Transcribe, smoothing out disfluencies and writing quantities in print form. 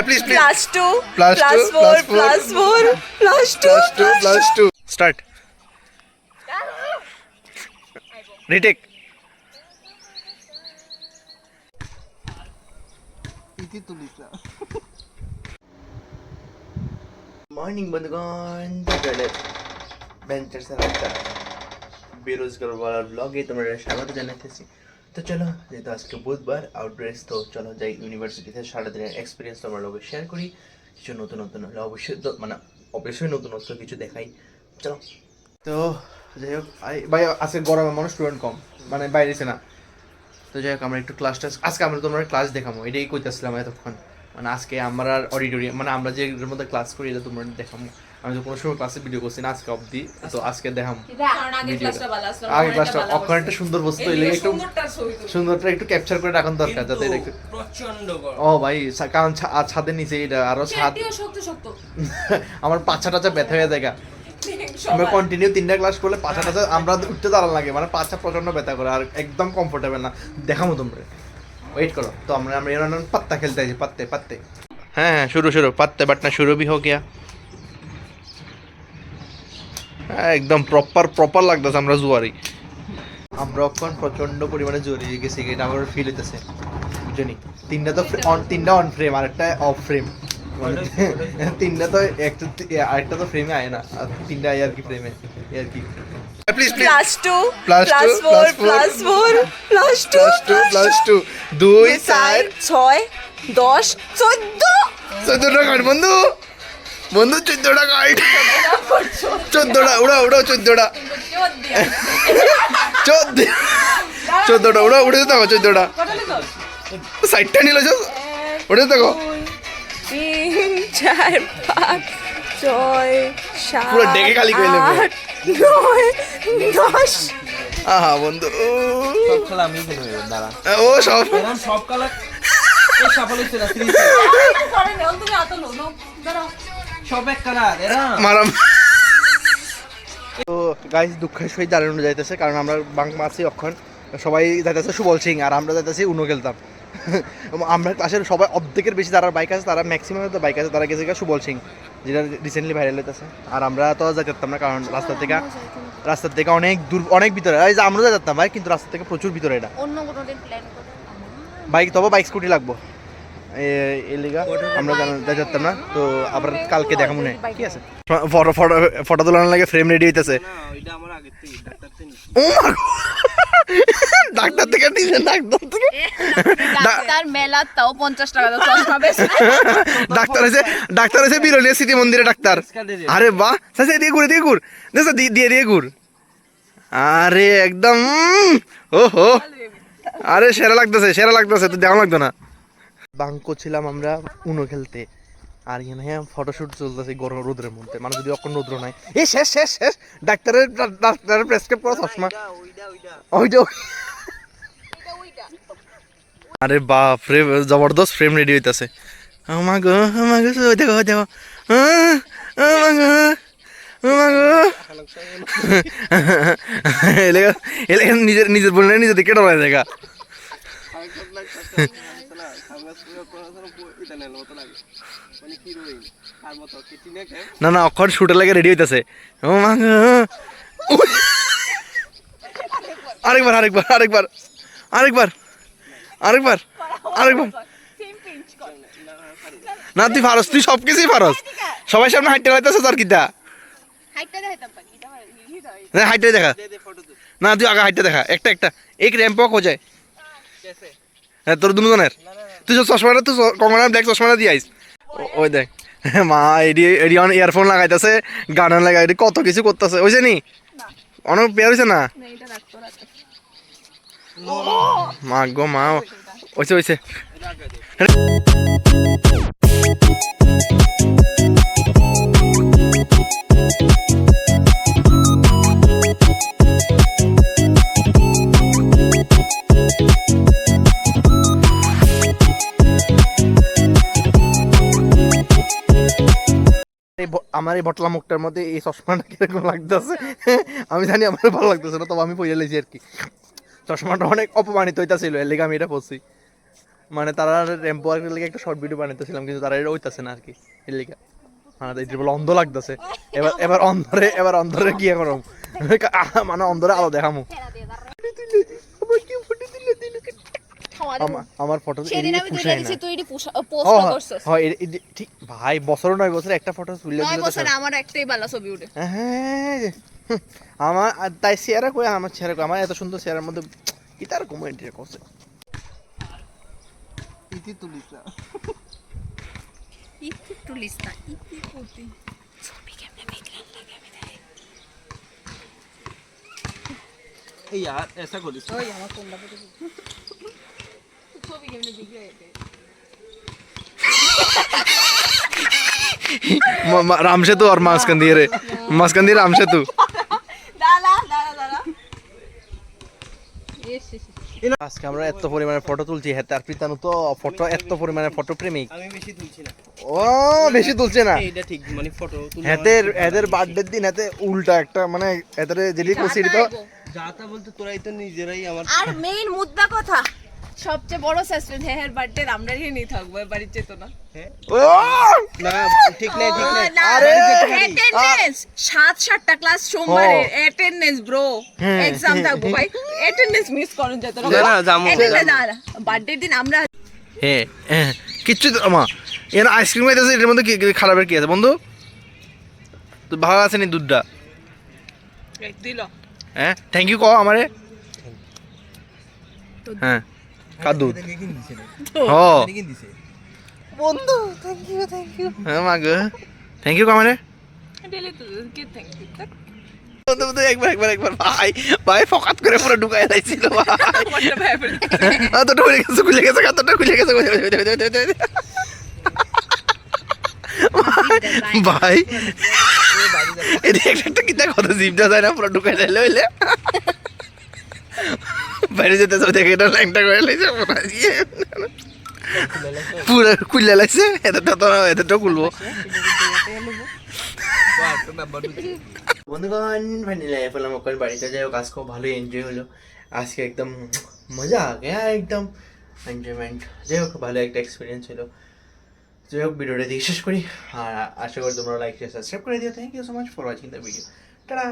Please. +2 +4 +4 +2 Start. Retake. Morning বন্ধুগণ, বেঞ্চার্সের একটা বেরোজগার বলার ব্লগে তোমরা স্বাগত জানাতেছি। তো চলো, যেহেতু আজকে বুধবার আউটড্রেস, তো চলো যাই ইউনিভার্সিটিতে সারাদিনের এক্সপিরিয়েন্স তোমার লোকে শেয়ার করি। কিছু নতুন হলে অবশ্যই নতুনত্ব কিছু দেখাই। চলো। তো যাই হোক, ভাই আজকে গরমে মানুষ স্টুডেন্ট কম, মানে বাইরেছে না। তো যাই হোক, আমরা একটু আজকে আমরা তোমরা ক্লাস দেখাবো, এটাই কইতেছিলাম এতক্ষণ। মানে আজকে আমরা অডিটোরিয়াম, মানে আমরা যে এর মধ্যে ক্লাস করি এটা তোমরা দেখাবো। আমি তো কোনো সময় ক্লাসে ভিডিও করছি না আজকে অবধি, তো আজকে দেখাম। আগে ক্লাসটা অক্ষর একটা সুন্দর বস্তু এলে একটু সুন্দরটা একটু ক্যাপচার করে রাখার দরকার, যাতে এটা একটু প্রচন্ড ও ভাই, কারণ ছাদের নিচে এটা আরো ছাদ আমার পাছা টাচা ব্যথা হয়ে যায়। আমরা কন্টিনিউ 3টা ক্লাস করলে পাছা টাচা আমরা উঠতে দাঁড়ান লাগে, মানে পাছা প্রচন্ড ব্যথা করে আর একদম কমফোর্টেবল না। দেখাবো তোমরা, ওয়েট করো। তো আমরা পাত্তা খেলতে আছি, পাত্তে। হ্যাঁ, শুরু পাত্তে বাটনা শুরু भी हो गया। একদম প্রপার লাগতেছে, আমরা জুয়ারি। আমরা এখন প্রচন্ড পরিমাণে জুয়ারি গেছি, এটা আমার ফিল হইতেছে, বুঝলি? তিনটা অন ফ্রেম আর একটা অফ ফ্রেম, তিনটা তো আরেকটা তো ফ্রেমে আয় না, আর তিনটা আয় আর কি ফ্রেমে আর কি। +2 +4 +2 2 4 6 10 14 টাকা বন্ধু 14 টাকা 14টা উড়া 14টা 14টা উড়া উড়ে থাকো 14টা সাইডটা নিল উড়ে থাকো 3 4 5 6 7 পুরো ডেকে খালি করে নেবে 9 10 আহা বন্ধু সব খেলা আমি খেলবো, দাঁড়া। ও সব খেলা এই সাফল্য ছিল সব এক কালার এরা মারাম। তো গাইস, দুঃখের সহিত জানানো যাইতেছে, কারণ আমরা বাংক মারছি অক্ষণ, সবাই যাইতেছে সুবল সিং আর আমরা যাইতেছি উনো খেলতাম। আমরা ক্লাসের সবাই অর্ধেকের বেশি যারা বাইক আছে, তারা ম্যাক্সিমাম তো বাইক আছে, তারা গেছে সুবল সিং, যেটা রিসেন্টলি ভাইরাল হইতেছে। আর আমরা তো যাইতে পারতাম না, কারণ রাস্তার থেকে অনেক দূর, অনেক ভিতরে। এই যে আমরা যাইতে পারতাম ভাই, কিন্তু রাস্তা থেকে প্রচুর ভিতরে। এটা অন্য কোনো দিন প্ল্যান করব। বাইক স্কুটি লাগবো, এই লিগা আমরা যাইতে পারতাম না। তো আবার কালকে দেখা মনে হয়, ঠিক আছে? ফটো তোলার লাগে ফ্রেম রেডি হইতেছে। ডাক্তার থেকে ডাক্তার মেলা তাও 50 টাকা দাও, চশমা বেচে। ডাক্তার হয়েছে বিরলিয়া সিটি মন্দিরে ডাক্তার। আরে বাহ, দিয়ে ঘুর দিয়ে ঘুর। আরে একদম ওহো, আরে সেরা লাগতেছে, তো দেওয়া লাগতো না। বাঙ্ক ছিলাম আমরা উনো খেলতে, আর হ্যাঁ ফটোশুট চলতেছে গরম রোদ্রের মধ্যে, মানে যদি অখন রোদ্র নাই। এই শেষ ডাক্তারের প্রেসক্রাইব করা চশমা ওইটা। আরে বাপ রে, জবরদস্ত ফ্রেম রেডি হইতাছে। আমাগো দেখো নিজের বললে নিজে দিকে ডরায় দেখা। না অক্ষর শুটে লাগে রেডি হইতাছে। আরেকবার না, তুই ফারস, তুই সব কিছুই ফারস। সবাই সামনে হাইটে লাইতেছে তোর কিটা হাইটে দেখা না, তুই আগে হাইটে দেখা একটা এক র্যাম্প ওয়াক হয়ে যায়। হ্যাঁ, তোর দুজনের তুই চশমাটা, তুই কঙ্গনা ব্ল্যাক চশমাটা দিয়ে আইস। ওই দেখ মা এডি ইয়ারফোন লাগাইতেছে, গান লাগাই, কত কিছু করতেছে। ওইছে নি অনেক পেয়ার হয়েছে না মা গো মা, ওইছে আমার এই বটলা মুখটার মধ্যে এই চশমাটা কিরকম লাগতেছে আমি জানি, আমার ভালো লাগতেছে না, তবে আমি পড়ে লেছি আর কি। চশমাটা অনেক অপমানিত হইতাছিল, এর লেগে আমি এটা পড়ছি। মানে তারা রেম্পো আর্কের লিগে একটা শর্ট ভিডিও বানাইতেছিলাম কিন্তু তারা এটা হইতাছে না আর কি এর লিগে মানে এটা বলে অন্ধ লাগতেছে এবার অন্ধরে কি করম মানে অন্ধরে আলো দেখামু আমার ফটো সেদিন আমি তুলে দিছি তুই এটি পোস্ট করছস হয় ঠিক ভাই বছর 9 বছর একটা ফটো তুলে 9 বছরে আমার একটাই ভালো ছবি উঠে হ্যাঁ আমার তাই শেয়ার কই আমার শেয়ার আমার এত সুন্দর শেয়ারের মধ্যে কি তার কমেন্ট করছে ইতি তুলিস না ইতি তুলিস না ইতি করতে ছবি কেমনে বিকরান লাগে আমি দেখ এই यार ऐसा করিস ওই আমার কোনটা ফটো ছবি কেমনে বিকরান रामसेतु और मास्कंदीर रामसेतु দাঁড়া আজকে আমরা এত পরিমাণে ফটো তুলছি হ্যাঁ তার পিতানো তো ফটো এত পরিমাণে ফটো প্রেমিক আমি বেশি তুলছি না ও বেশি তুলছে না এইটা ঠিক মানে ফটো তুলে এদের বার্থডের দিন এতে উল্টা একটা মানে এদের যেটি খুশির তো যাতা বলতে তোরাই তো নিজেরাই আমার আর মেইন মুদ্রা কথা সবচেয়ে বড় সাসপেন্স হ্যাঁ বার্থডে আমরাই নিয়ে থাকবো বাড়ির যেত না ও না ঠিক নাই আরে অ্যাটেন্ডেন্স 7-7টা ক্লাস সোমবারে অ্যাটেন্ডেন্স ব্রো এক্সাম থাকবো ভাই অ্যাটেন্ডেন্স মিস করুন যেত না না, যাবো। বার্থডে দিন আমরা হ্যাঁ কিচ্ছু তো মা এর আইসক্রিম খাইতেছে এর মধ্যে কি খারাপের কি আছে বন্ধু তো ভালো আছে নি দুধটা দিল হ্যাঁ থ্যাংক ইউ কও আমারে হ্যাঁ কার দুধ ও বন্ধু থ্যাংক ইউ হ্যাঁ মা গো থ্যাংক ইউ আমারে দিলে তো কি থ্যাংক ইউ বন্ধু বন্ধু একবার ভাই ফকাত করে পুরো ঢুকায় রাখছিল ভাই তোটা খুলে গেছে তোটা খুলে গেছে ভাই এদিকে একটা কিতা কথা জিপটা যায় না পুরো ঢুকায় যাইলে হইলে বাইরে যেতে সব দেখে এটা ল্যাংটা করে লাইছে পুরো খুলে লাগছে এতটা খুলবো বন্ধুগণ ফাইনালি পেলাম ওখানে বাড়িতে যাই হোক আজকেও ভালোই এনজয় হলো আজকে একদম মজা আ গয়া একদম এনজয়মেন্ট যাই হোক ভালো একটা এক্সপিরিয়েন্স হলো যাই হোক ভিডিওটা দিয়ে শেষ করি আর আশা করি তোমরা লাইক শেয়ার সাবস্ক্রাইব করে দিও thank you so much for watching the video tata